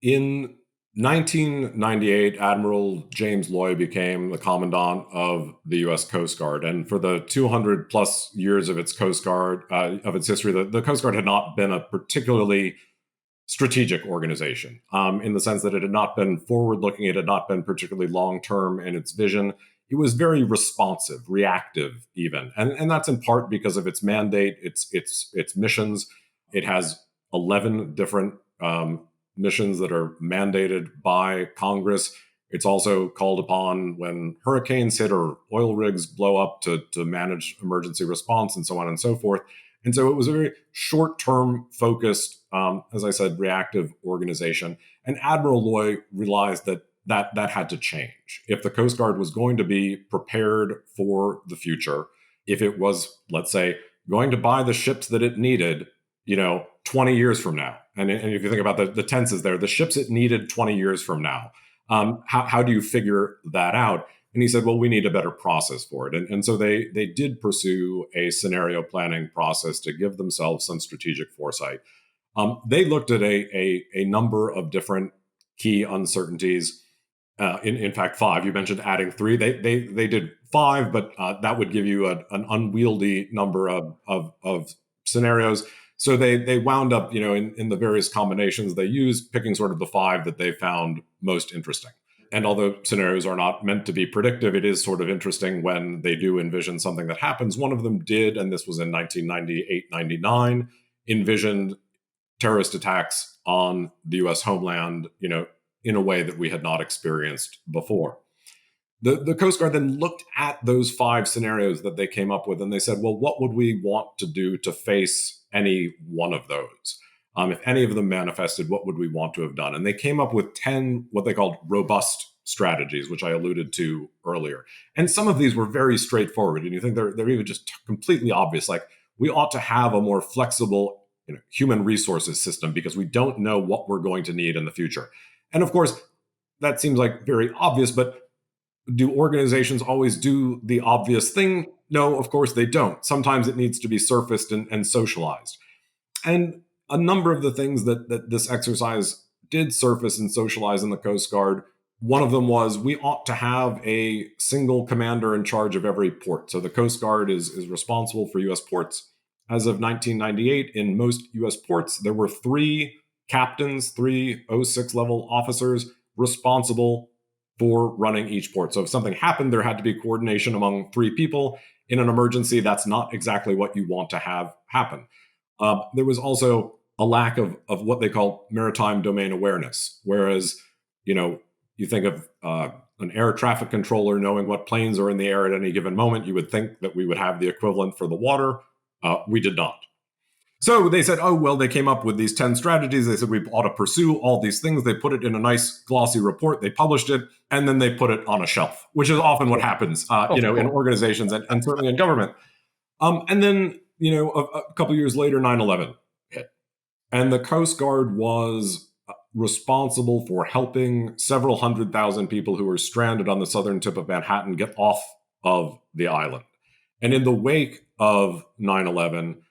In 1998, Admiral James Loy became the commandant of the U.S. Coast Guard, and for the 200 plus years of its Coast Guard of its history, the Coast Guard had not been a particularly strategic organization, in the sense that it had not been forward-looking, it had not been particularly long-term in its vision. It was very responsive, reactive, even, and that's in part because of its mandate, its missions. It has 11 different missions that are mandated by Congress. It's also called upon when hurricanes hit or oil rigs blow up to manage emergency response and so on and so forth. And so it was a very short-term focused, as I said, reactive organization. And Admiral Loy realized that had to change. If the Coast Guard was going to be prepared for the future, if it was, let's say, going to buy the ships that it needed, 20 years from now. And if you think about the tenses there, the ships it needed 20 years from now, how do you figure that out? And he said, well, we need a better process for it. And so they did pursue a scenario planning process to give themselves some strategic foresight. They looked at a number of different key uncertainties. In fact, 5. You mentioned adding 3. They did 5, but that would give you an unwieldy number of scenarios. So they wound up, in the various combinations they used, picking sort of the 5 that they found most interesting. And although scenarios are not meant to be predictive, it is sort of interesting when they do envision something that happens. One of them did, and this was in 1998-99, envisioned terrorist attacks on the U.S. homeland, in a way that we had not experienced before. The Coast Guard then looked at those 5 scenarios that they came up with, and they said, well, what would we want to do to face any one of those? If any of them manifested, what would we want to have done? And they came up with 10, what they called robust strategies, which I alluded to earlier. And some of these were very straightforward, and you think they're even just completely obvious. Like, we ought to have a more flexible human resources system because we don't know what we're going to need in the future. And of course, that seems like very obvious, but do organizations always do the obvious thing? No, of course they don't. Sometimes it needs to be surfaced and socialized. And a number of the things that this exercise did surface and socialize in the Coast Guard, one of them was we ought to have a single commander in charge of every port. So the Coast Guard is responsible for U.S. ports. As of 1998, in most U.S. ports, there were 3 captains, 3 06 level officers responsible for running each port. So if something happened, there had to be coordination among 3 people. In an emergency, that's not exactly what you want to have happen. There was also a lack of what they call maritime domain awareness, whereas, you think of an air traffic controller knowing what planes are in the air at any given moment, you would think that we would have the equivalent for the water. We did not. So they said, oh, well, they came up with these 10 strategies. They said we ought to pursue all these things. They put it in a nice glossy report. They published it, and then they put it on a shelf, which is often what happens, in organizations and certainly in government. And then, a couple years later, 9/11 hit. And the Coast Guard was responsible for helping several 100,000 people who were stranded on the southern tip of Manhattan get off of the island. And in the wake of 9/11,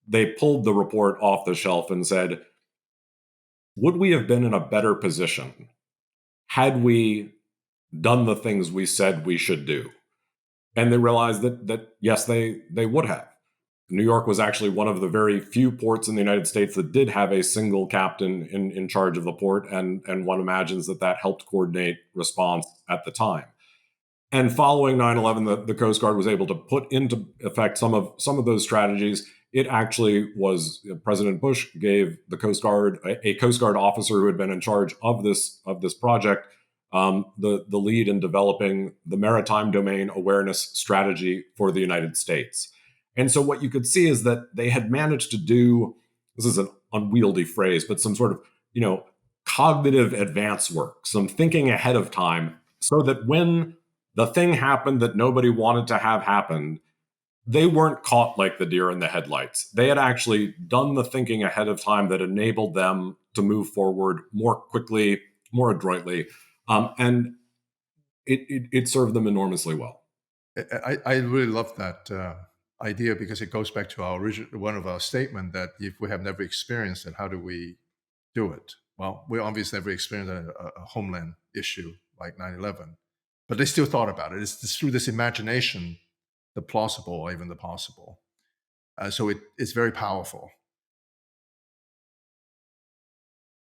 they pulled the report off the shelf and said, would we have been in a better position had we done the things we said we should do? And they realized that yes, they would have. New York was actually one of the very few ports in the United States that did have a single captain in charge of the port, and one imagines that helped coordinate response at the time. And following 9/11, the Coast Guard was able to put into effect some of those strategies. It actually was President Bush gave the Coast Guard, a Coast Guard officer who had been in charge of this project, the lead in developing the maritime domain awareness strategy for the United States. And so what you could see is that they had managed to do, this is an unwieldy phrase, but some sort of, cognitive advance work, some thinking ahead of time, so that when the thing happened that nobody wanted to have happen, they weren't caught like the deer in the headlights. They had actually done the thinking ahead of time that enabled them to move forward more quickly, more adroitly, and it served them enormously well. I really love that idea because it goes back to one of our statement that if we have never experienced it, how do we do it? Well, we obviously never experienced a homeland issue like 9/11, but they still thought about it. It's through this imagination, the plausible or even the possible. So it's very powerful.